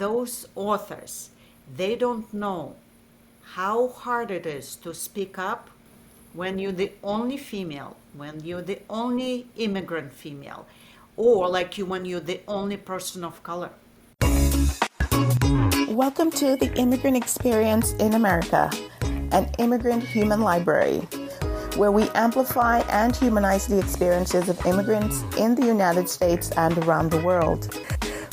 those authors, they don't know how hard it is to speak up when you're the only female, when you're the only immigrant female, or like you when you're the only person of color. Welcome to the Immigrant Experience in America, an immigrant human library, where we amplify and humanize the experiences of immigrants in the United States and around the world.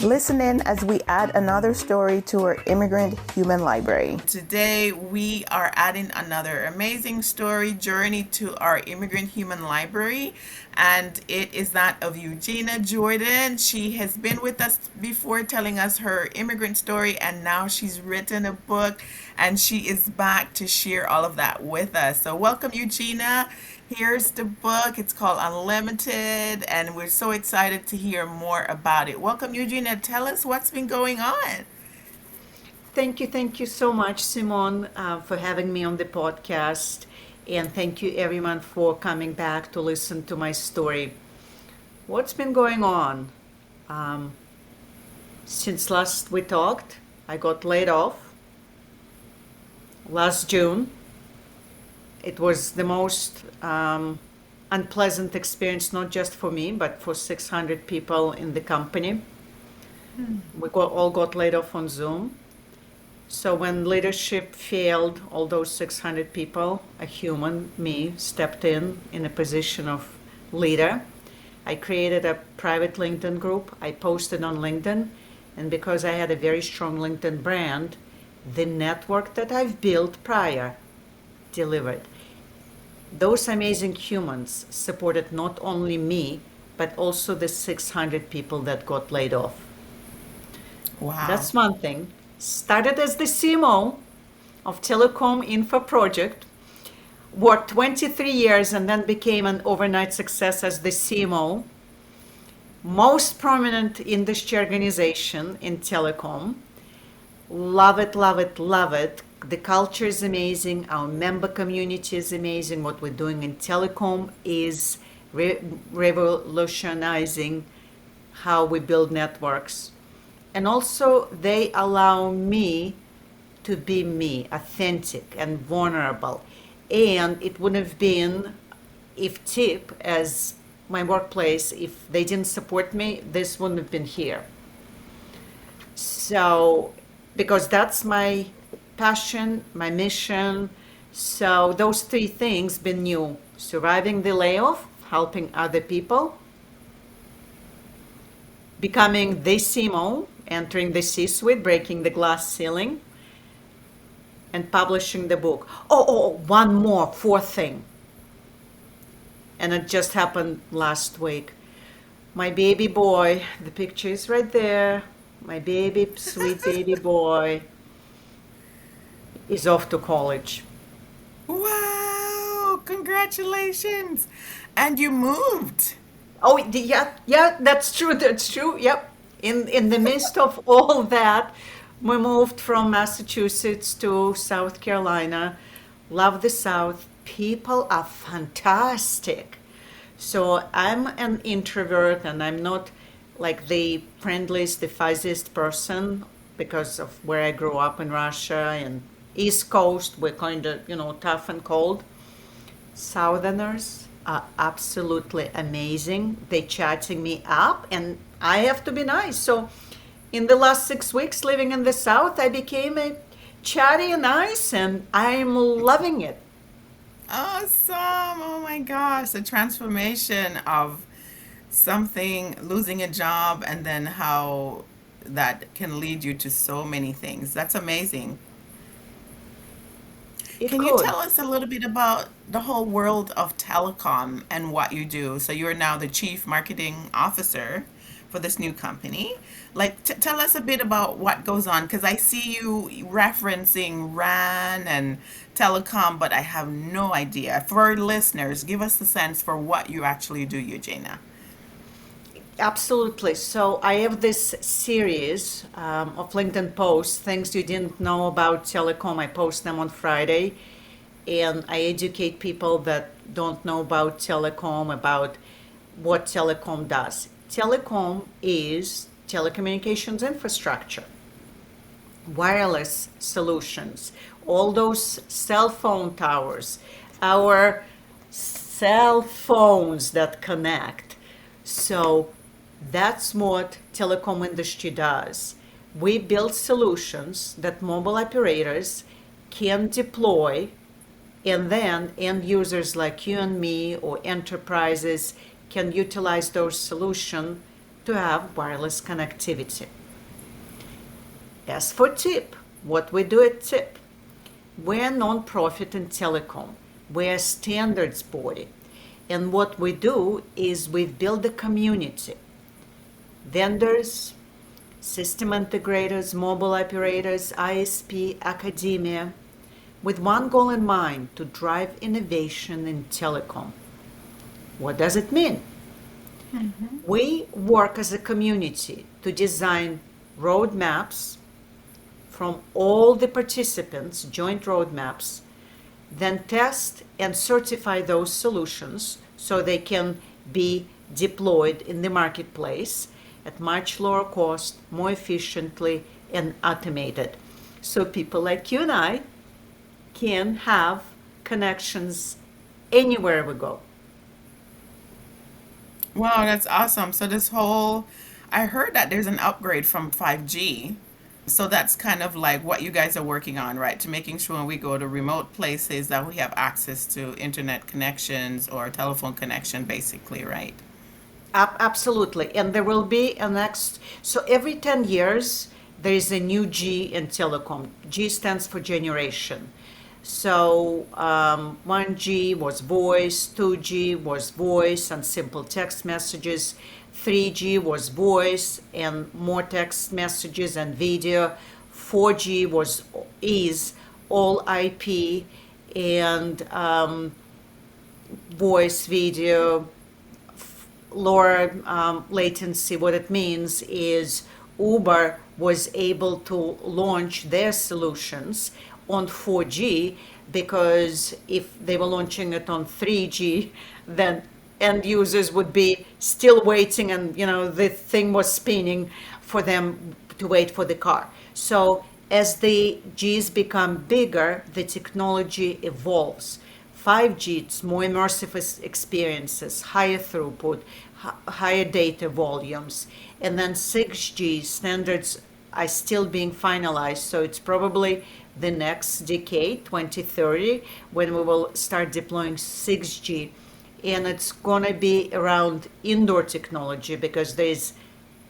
Listen in as we add another story to our immigrant human library. Today we are adding another amazing story journey to our immigrant human library, and it is that of Eugina Jordan. She has been with us before telling us her immigrant story, and now she's written a book and she is back to share all of that with us. So welcome, Eugina. Here's the book. It's called Unlimited, and we're so excited to hear more about it. Welcome, Eugina. Tell us what's been going on. Thank you so much, Simone, for having me on the podcast. And thank you, everyone, for coming back to listen to my story. What's been going on? Since last we talked, I got laid off last June. It was the most unpleasant experience, not just for me, but for 600 people in the company. We all got laid off on Zoom. So when leadership failed, all those 600 people, a human, me, stepped in a position of leader. I created a private LinkedIn group. I posted on LinkedIn. And because I had a very strong LinkedIn brand, the network that I've built prior delivered. Those amazing humans supported not only me, but also the 600 people that got laid off. Wow. That's one thing. Started as the CMO of Telecom Info Project, worked 23 years and then became an overnight success as the CMO. Most prominent industry organization in telecom. Love it, love it, love it. The culture is amazing. Our member community is amazing. What we're doing in telecom is revolutionizing how we build networks. And also, they allow me to be me, authentic and vulnerable. And it wouldn't have been if TIP, as my workplace, if they didn't support me, this wouldn't have been here. So, because that's my passion, my mission. So those three things been new: surviving the layoff, helping other people, becoming the CMO, entering the C-suite, breaking the glass ceiling, and publishing the book. One more, fourth thing. And it just happened last week. My baby boy, the picture is right there. My baby, sweet baby boy, is off to college. Wow, congratulations. And you moved. Oh, yeah, that's true, yep. In the midst of all that, we moved from Massachusetts to South Carolina. Love the South. People are fantastic. So I'm an introvert and I'm not like the friendliest, the fuzziest person because of where I grew up in Russia and East Coast. We're kind of, tough and cold. Southerners are absolutely amazing. They chatting me up and I have to be nice. So in the last 6 weeks living in the South, I became a chatty and nice and I'm loving it. Awesome. Oh my gosh. The transformation of something, losing a job, and then how that can lead you to so many things. That's amazing. Can you tell us a little bit about the whole world of telecom and what you do? So you're now the chief marketing officer for this new company. Like, tell us a bit about what goes on, because I see you referencing RAN and telecom, but I have no idea. For our listeners, give us a sense for what you actually do, Eugina. Absolutely. So I have this series of LinkedIn posts, things you didn't know about telecom. I post them on Friday, and I educate people that don't know about telecom, about what telecom does. Telecom is telecommunications infrastructure. wireless solutions, all those cell phone towers, our cell phones that connect. So that's what telecom industry does. We build solutions that mobile operators can deploy, and then end users like you and me or enterprises can utilize those solutions to have wireless connectivity. As for TIP, what we do at TIP, we're a nonprofit in telecom. We're a standards body. And what we do is we build a community. Vendors, system integrators, mobile operators, ISP, academia, with one goal in mind: to drive innovation in telecom. What does it mean? We work as a community to design roadmaps from all the participants, joint roadmaps, then test and certify those solutions so they can be deployed in the marketplace at much lower cost, more efficiently, and automated. So people like you and I can have connections anywhere we go. Wow, that's awesome. So this whole, I heard that there's an upgrade from 5G. So that's kind of like what you guys are working on, right? To making sure when we go to remote places that we have access to internet connections or telephone connection, basically, right? Absolutely. And there will be a next, so every 10 years, there is a new G in telecom. G stands for generation. So 1G was voice, 2G was voice and simple text messages, 3G was voice and more text messages and video, 4G is all IP and voice, video, lower latency. What it means is Uber was able to launch their solutions on 4G, because if they were launching it on 3G, then end users would be still waiting, and the thing was spinning for them to wait for the car. So as the Gs become bigger, the technology evolves. 5G, it's more immersive experiences, higher throughput, higher data volumes. And then 6G standards are still being finalized. So it's probably the next decade, 2030, when we will start deploying 6G. And it's going to be around indoor technology, because there's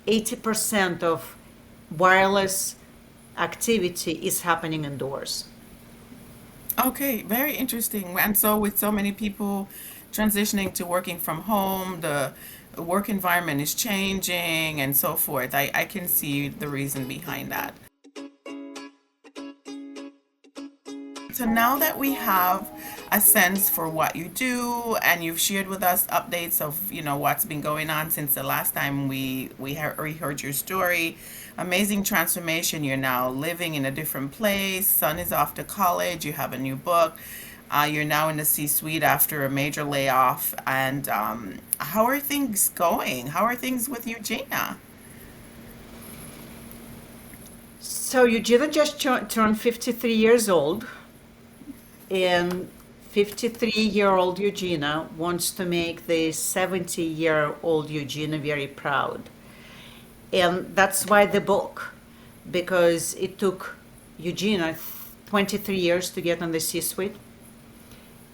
80% of wireless activity is happening indoors. Okay, very interesting. And so, with so many people transitioning to working from home, the work environment is changing and so forth. I can see the reason behind that. So now that we have a sense for what you do, and you've shared with us updates of what's been going on since the last time we heard your story, amazing transformation. You're now living in a different place. Son is off to college. You have a new book. You're now in the C-suite after a major layoff. And how are things going? How are things with Eugina? So Eugenia just turned 53 years old, and 53-year-old Eugenia wants to make the 70-year-old Eugenia very proud. And that's why the book, because it took Eugenia 23 years to get on the C-suite.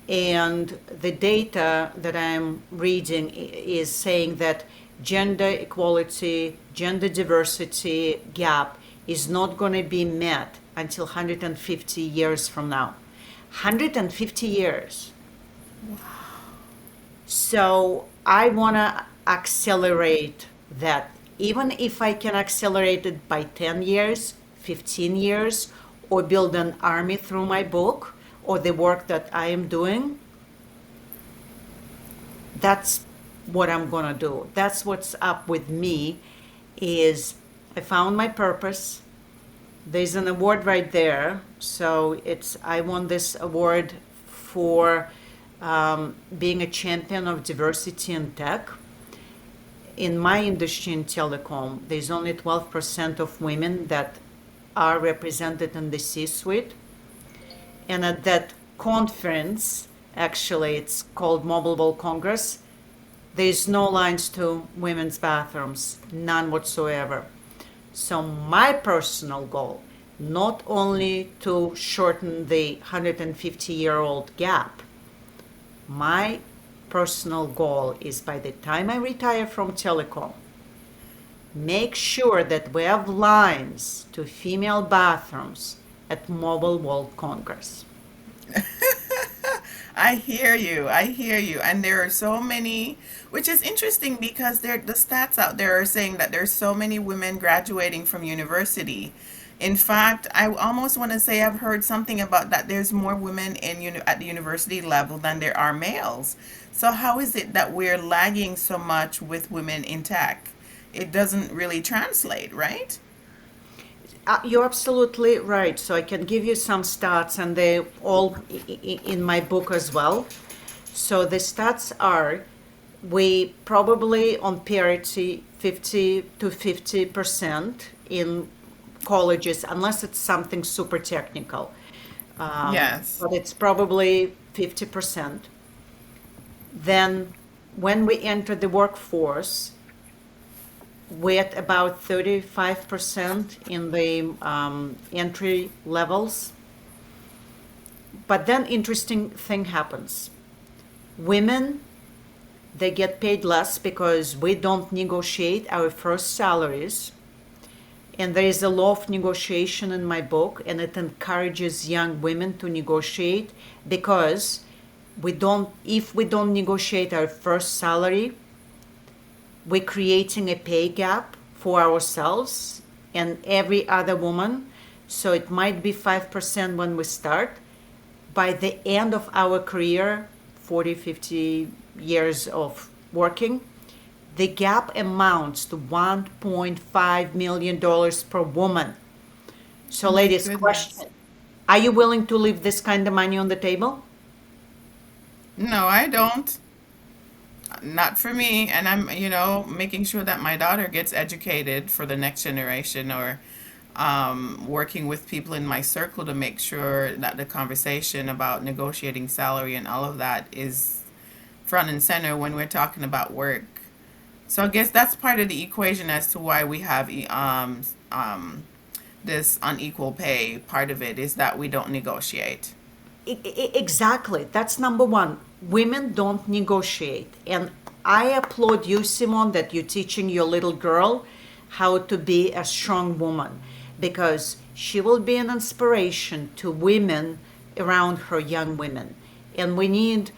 And the data that I'm reading is saying that gender equality, gender diversity gap is not going to be met until 150 years from now. 150 years. So I want to accelerate that. Even if I can accelerate it by 10 years, 15 years, or build an army through my book or the work that I am doing, that's what I'm going to do. That's what's up with me, is I found my purpose. There's an award right there. So I won this award for being a champion of diversity in tech. In my industry in telecom, there's only 12% of women that are represented in the C-suite. And at that conference, actually it's called Mobile World Congress, there's no lines to women's bathrooms, none whatsoever. So my personal goal, not only to shorten the 150-year-old gap, my personal goal is by the time I retire from telecom, make sure that we have lines to female bathrooms at Mobile World Congress. I hear you. I hear you. And there are so many, which is interesting because the stats out there are saying that there's so many women graduating from university. In fact, I almost want to say I've heard something about that. There's more women at the university level than there are males. So how is it that we're lagging so much with women in tech? It doesn't really translate, right? You're absolutely right. So I can give you some stats, and they all in my book as well. So the stats are we probably on parity 50 to 50% in colleges, unless it's something super technical. Yes. But it's probably 50%. Then when we enter the workforce, we're at about 35% in the entry levels. But then interesting thing happens. Women, they get paid less because we don't negotiate our first salaries. And there is a law of negotiation in my book, and it encourages young women to negotiate because if we don't negotiate our first salary, we're creating a pay gap for ourselves and every other woman. So it might be 5% when we start. By the end of our career, 40, 50 years of working, the gap amounts to $1.5 million per woman. So, My ladies, goodness. question: are you willing to leave this kind of money on the table? No, I don't. Not for me. And I'm, making sure that my daughter gets educated for the next generation or working with people in my circle to make sure that the conversation about negotiating salary and all of that is front and center when we're talking about work. So I guess that's part of the equation as to why we have this unequal pay. Part of it is that we don't negotiate. Exactly. That's number one. Women don't negotiate. And I applaud you, Simone, that you're teaching your little girl how to be a strong woman because she will be an inspiration to women around her, young women. And we need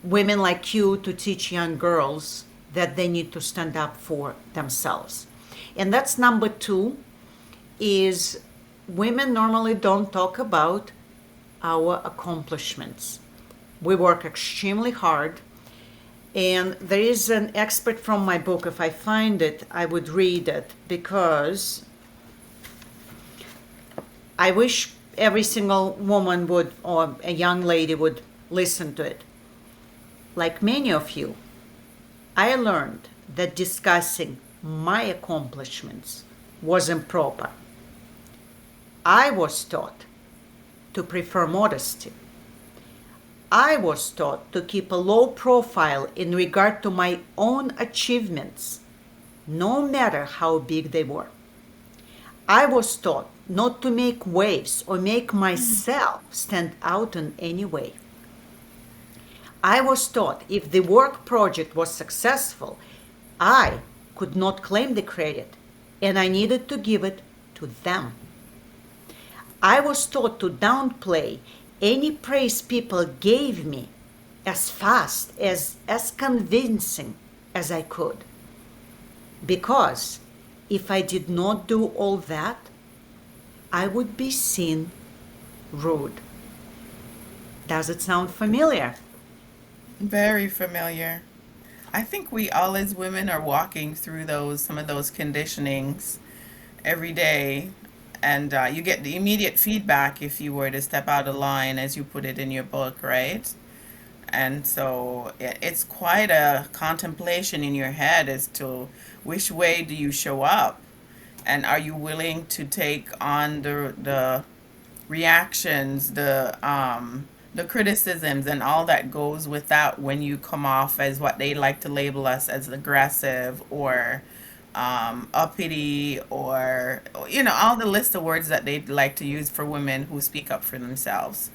women like you to teach young girls that they need to stand up for themselves. And that's number two is women normally don't talk about our accomplishments. We work extremely hard. And there is an expert from my book. If I find it, I would read it because I wish every single woman would, or a young lady would listen to it. Like many of you, I learned that discussing my accomplishments was improper. I was taught to prefer modesty. I was taught to keep a low profile in regard to my own achievements, no matter how big they were. I was taught not to make waves or make myself stand out in any way. I was taught if the work project was successful, I could not claim the credit and I needed to give it to them. I was taught to downplay any praise people gave me as fast as convincing as I could. Because if I did not do all that, I would be seen rude. Does it sound familiar? Very familiar. I think we all as women are walking through some of those conditionings every day. And you get the immediate feedback if you were to step out of line, as you put it in your book, right? And so it's quite a contemplation in your head as to which way do you show up. And are you willing to take on the reactions, the criticisms and all that goes with that when you come off as what they like to label us as aggressive or uppity or all the list of words that they like to use for women who speak up for themselves,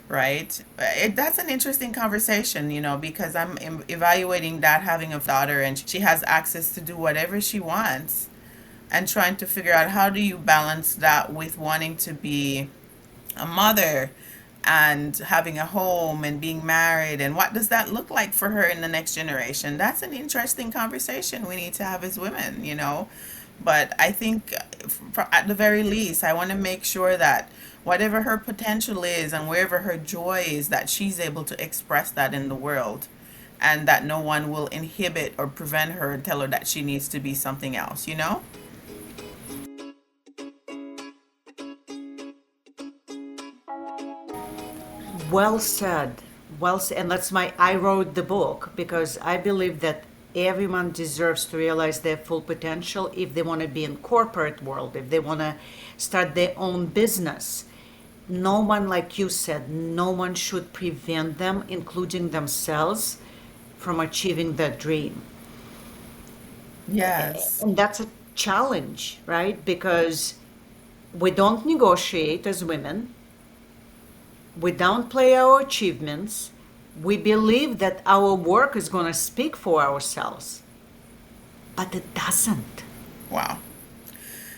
right? That's an interesting conversation, because I'm evaluating that, having a daughter and she has access to do whatever she wants, and trying to figure out how do you balance that with wanting to be a mother and having a home and being married, and what does that look like for her in the next generation. That's an interesting conversation we need to have as women. But I think at the very least I want to make sure that whatever her potential is and wherever her joy is, that she's able to express that in the world, and that no one will inhibit or prevent her and tell her that she needs to be something else. Well said. Well said. And that's why I wrote the book, because I believe that everyone deserves to realize their full potential if they want to be in corporate world, if they want to start their own business. No one, like you said, no one should prevent them, including themselves, from achieving their dream. Yes. And that's a challenge, right? Because we don't negotiate as women. We downplay our achievements. We believe that our work is going to speak for ourselves, but it doesn't. Wow.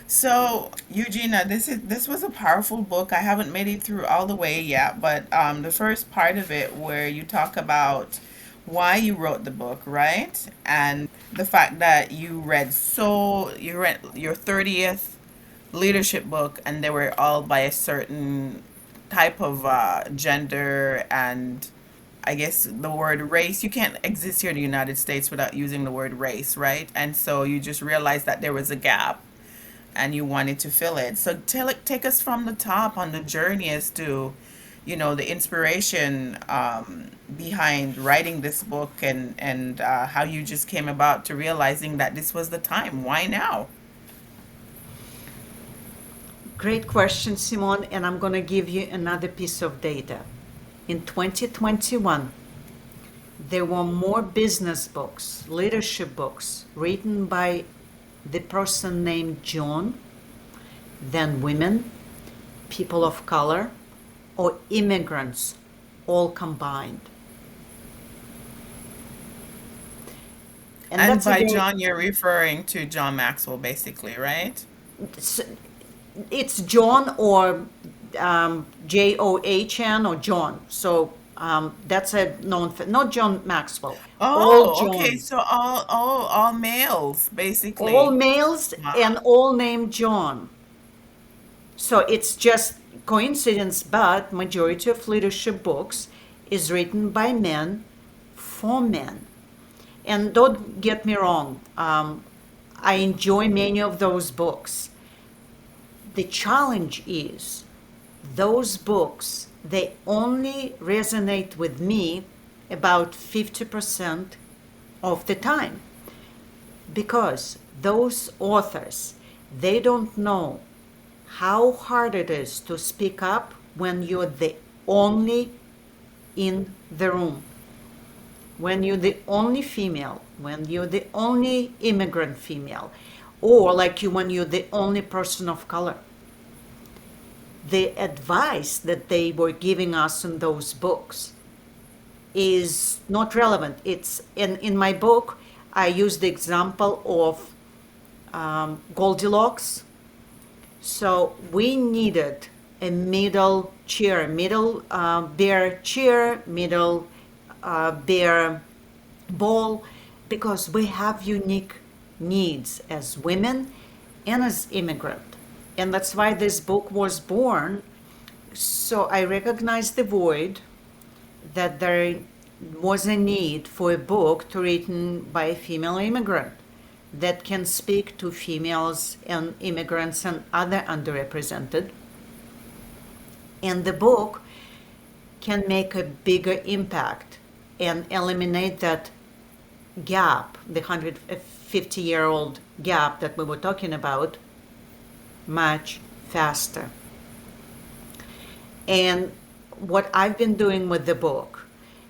So, Eugenia, this was a powerful book. I haven't made it through all the way yet, but the first part of it where you talk about why you wrote the book, right? And the fact that you read your 30th leadership book, and they were all by a certain type of gender, and I guess the word race. You can't exist here in the United States without using the word race, right? And so you just realized that there was a gap and you wanted to fill it. So take us from the top on the journey as to, the inspiration behind writing this book, and how you just came about to realizing that this was the time. Why now? Great question, Simone. And I'm going to give you another piece of data. In 2021, there were more business books, leadership books written by the person named John than women, people of color, or immigrants all combined. And And that's a by very, John, you're referring to John Maxwell, basically, right? it's, it's John or John or John. So that's a known, not John Maxwell, all Oh, okay. John, So all males, all basically. males and Wow. all named John. So it's just coincidence, but majority of leadership books is written by men for men. And don't get me wrong, I enjoy many of those books. The challenge is those books, they only resonate with me about 50% of the time, because those authors, they don't know how hard it is to speak up when you're the only in the room, when you're the only female, when you're the only immigrant female, or like you when you're the only person of color. The advice that they were giving us in those books is not relevant. It's in my book, I use the example of Goldilocks. So we needed a middle chair, middle bear chair, middle bear ball, because we have unique needs as women and as immigrant. And that's why this book was born. So I recognized the void, that there was a need for a book to written by a female immigrant that can speak to females and immigrants and other underrepresented. And the book can make a bigger impact and eliminate that gap, the 150-year-old gap that we were talking about, much faster. And what I've been doing with the book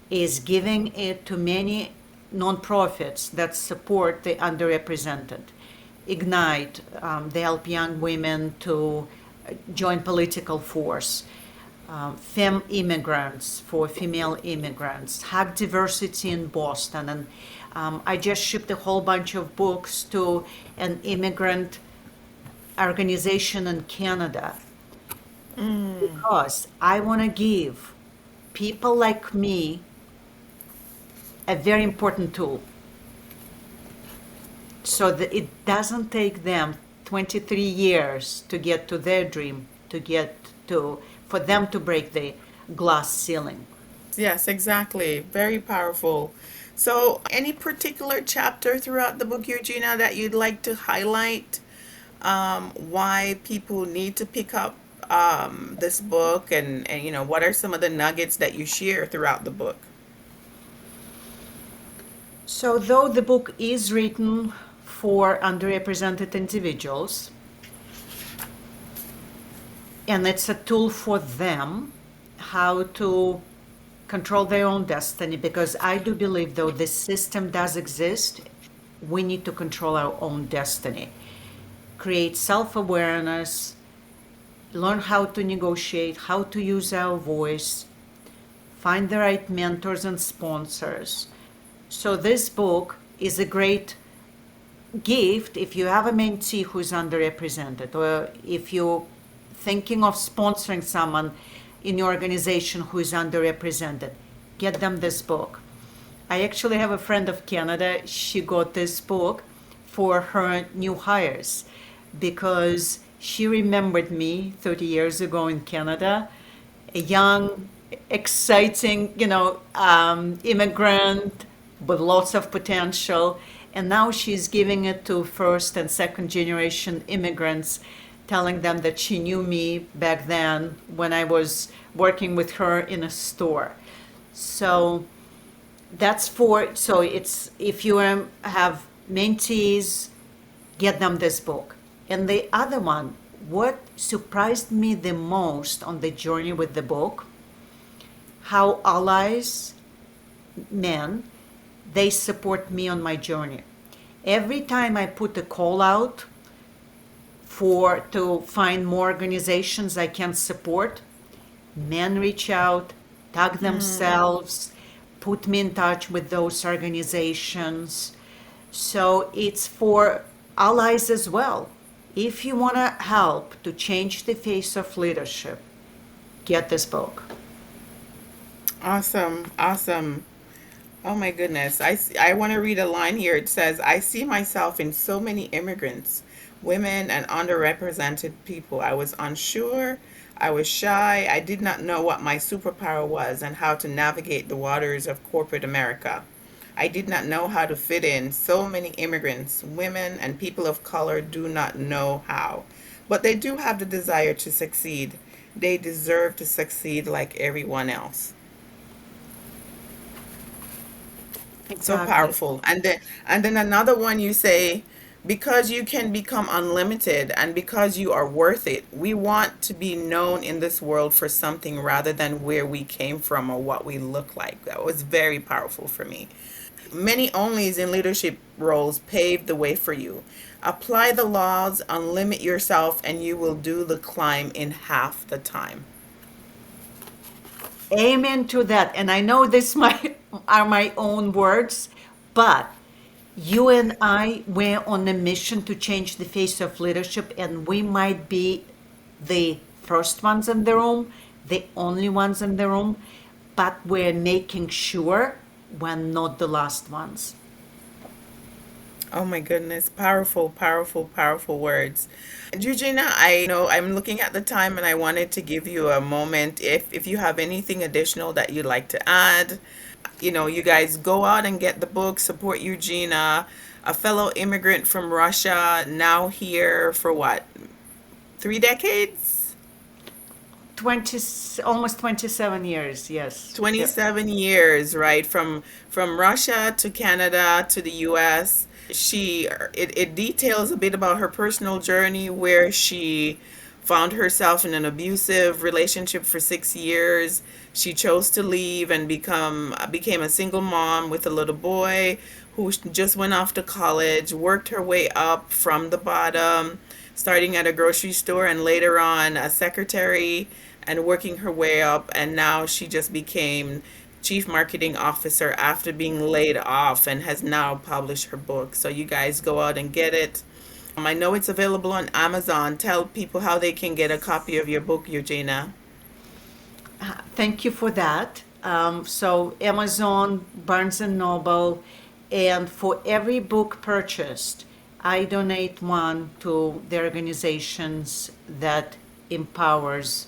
is giving it to many nonprofits that support the underrepresented. Ignite, they help young women to join political force. Fem immigrants for female immigrants, Hug Diversity in Boston. And I just shipped a whole bunch of books to an immigrant organization in Canada because I want to give people like me a very important tool so that it doesn't take them 23 years to get to their dream, to get to, for them to break the glass ceiling. Yes, exactly. Very powerful. So, any particular chapter throughout the book, Eugenia, that you'd like to highlight? Why people need to pick up this book, and what are some of the nuggets that you share throughout the book? So, though the book is written for underrepresented individuals, and it's a tool for them how to control their own destiny, because I do believe, though this system does exist, we need to control our own destiny, create self-awareness, learn how to negotiate, how to use our voice, find the right mentors and sponsors. So this book is a great gift if you have a mentee who's underrepresented, or if you're thinking of sponsoring someone in your organization who is underrepresented. Get them this book. I actually have a friend of Canada. She got this book for her new hires because she remembered me 30 years ago in Canada, a young, exciting, immigrant with lots of potential. And now she's giving it to first and second generation immigrants, telling them that she knew me back then when I was working with her in a store. So so it's, if you have mentees, get them this book. And the other one, what surprised me the most on the journey with the book, how allies, men, they support me on my journey. Every time I put a call out to find more organizations I can support, men reach out, tag themselves, put me in touch with those organizations. So it's for allies as well. If you want to help to change the face of leadership, get this book. Awesome, awesome. Oh my goodness. I want to read a line here. It says, I see myself in so many immigrants, women, and underrepresented people. I was unsure. I was shy. I did not know what my superpower was and how to navigate the waters of corporate America. I did not know how to fit in. So many immigrants, women, and people of color do not know how. But they do have the desire to succeed. They deserve to succeed like everyone else. So Exactly. powerful. And then another one you say, because you can become unlimited and because you are worth it. We want to be known in this world for something rather than where we came from or what we look like. That was very powerful for me. Many onlys in leadership roles pave the way for you. Apply the laws, unlimit yourself, and you will do the climb in half the time. Amen to that. And I know this are my own words, but you and I were on a mission to change the face of leadership, and we might be the first ones in the room, the only ones in the room, but we're making sure we're not the last ones. Oh my goodness. Powerful, powerful, powerful words. Eugenia, I know I'm looking at the time and I wanted to give you a moment if you have anything additional that you'd like to add. You guys go out and get the book, support Eugenia, a fellow immigrant from Russia, now here for what, 3 decades? 20, almost 27 years, yes. Yep. 27 years, right? From Russia to Canada to the US. It details a bit about her personal journey where she found herself in an abusive relationship for 6 years. She chose to leave and became a single mom with a little boy who just went off to college, worked her way up from the bottom, starting at a grocery store and later on a secretary and working her way up, and now she just became chief marketing officer after being laid off and has now published her book. So you guys go out and get it. I know it's available on Amazon. Tell people how they can get a copy of your book, Eugina. Thank you for that. So Amazon, Barnes and Noble, and for every book purchased, I donate one to the organizations that empowers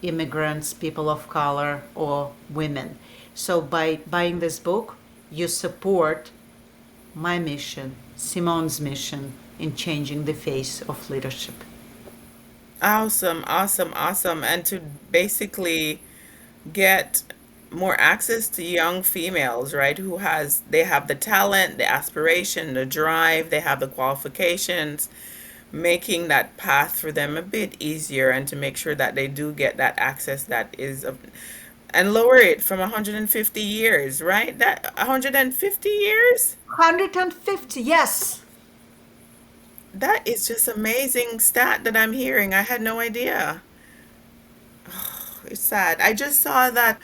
immigrants, people of color, or women. So by buying this book, you support my mission, Simone's mission in changing the face of leadership. Awesome, awesome, awesome. And to basically get more access to young females, right? They have the talent, the aspiration, the drive, they have the qualifications, making that path for them a bit easier and to make sure that they do get that access and lower it from 150 years, right? That 150 years? 150, yes. That is just amazing stat that I'm hearing. I had no idea. It's sad. I just saw that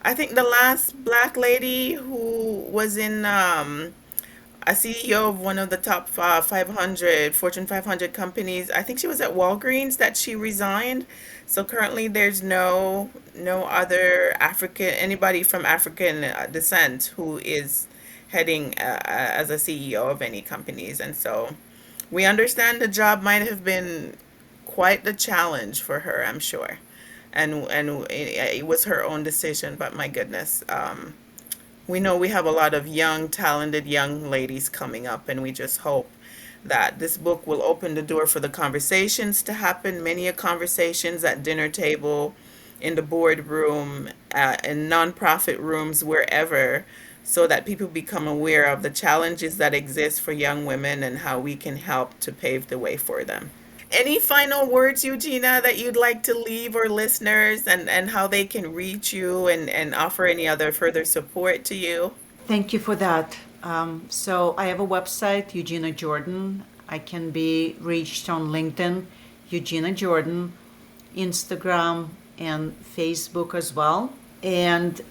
I think the last black lady who was in a CEO of one of the top 500 Fortune 500 companies. I think she was at Walgreens that she resigned. So currently there's no other African anybody from African descent who is heading as a CEO of any companies. And so we understand the job might have been quite the challenge for her, I'm sure. And it was her own decision, but my goodness, we know we have a lot of young, talented young ladies coming up, and we just hope that this book will open the door for the conversations to happen, many a conversations at dinner table, in the boardroom, in nonprofit rooms, wherever, so that people become aware of the challenges that exist for young women and how we can help to pave the way for them. Any final words, Eugenia, that you'd like to leave our listeners and how they can reach you and offer any other further support to you? Thank you for that. So I have a website, Eugina Jordan. I can be reached on LinkedIn, Eugina Jordan, Instagram, and Facebook as well. And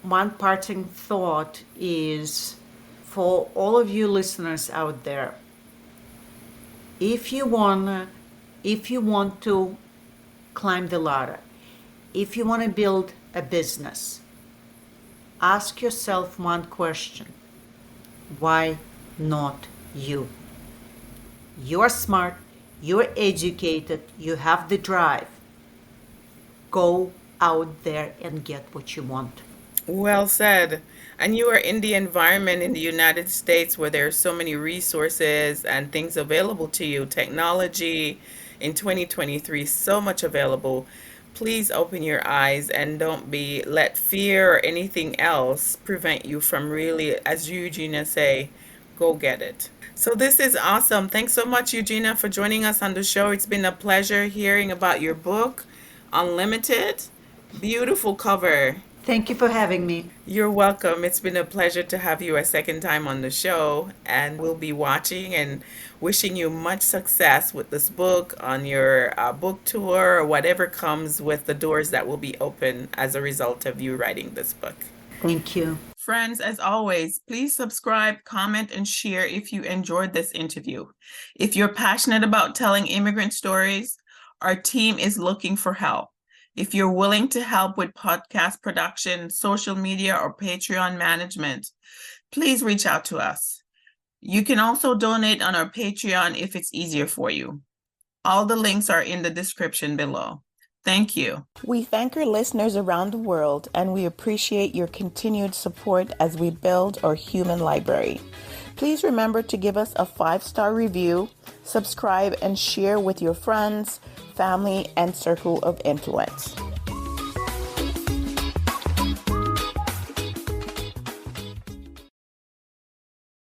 one parting thought is for all of you listeners out there, if you want to climb the ladder, if you want to build a business, ask yourself one question: why not you? You're smart, you're educated, you have the drive. Go out there and get what you want. Well said. And you are in the environment in the United States where there are so many resources and things available to you, technology in 2023, so much available. Please open your eyes and don't be let fear or anything else prevent you from really, as Eugenia say, go get it. So this is awesome. Thanks so much, Eugenia, for joining us on the show. It's been a pleasure hearing about your book, Unlimited. Beautiful cover. Thank you for having me. You're welcome. It's been a pleasure to have you a second time on the show, and we'll be watching and wishing you much success with this book on your book tour or whatever comes with the doors that will be open as a result of you writing this book. Thank you. Friends, as always, please subscribe, comment, and share if you enjoyed this interview. If you're passionate about telling immigrant stories, our team is looking for help. If you're willing to help with podcast production, social media, or Patreon management, please reach out to us. You can also donate on our Patreon if it's easier for you. All the links are in the description below. Thank you. We thank our listeners around the world, and we appreciate your continued support as we build our human library. Please remember to give us a 5-star review, subscribe, and share with your friends, family, and circle of influence.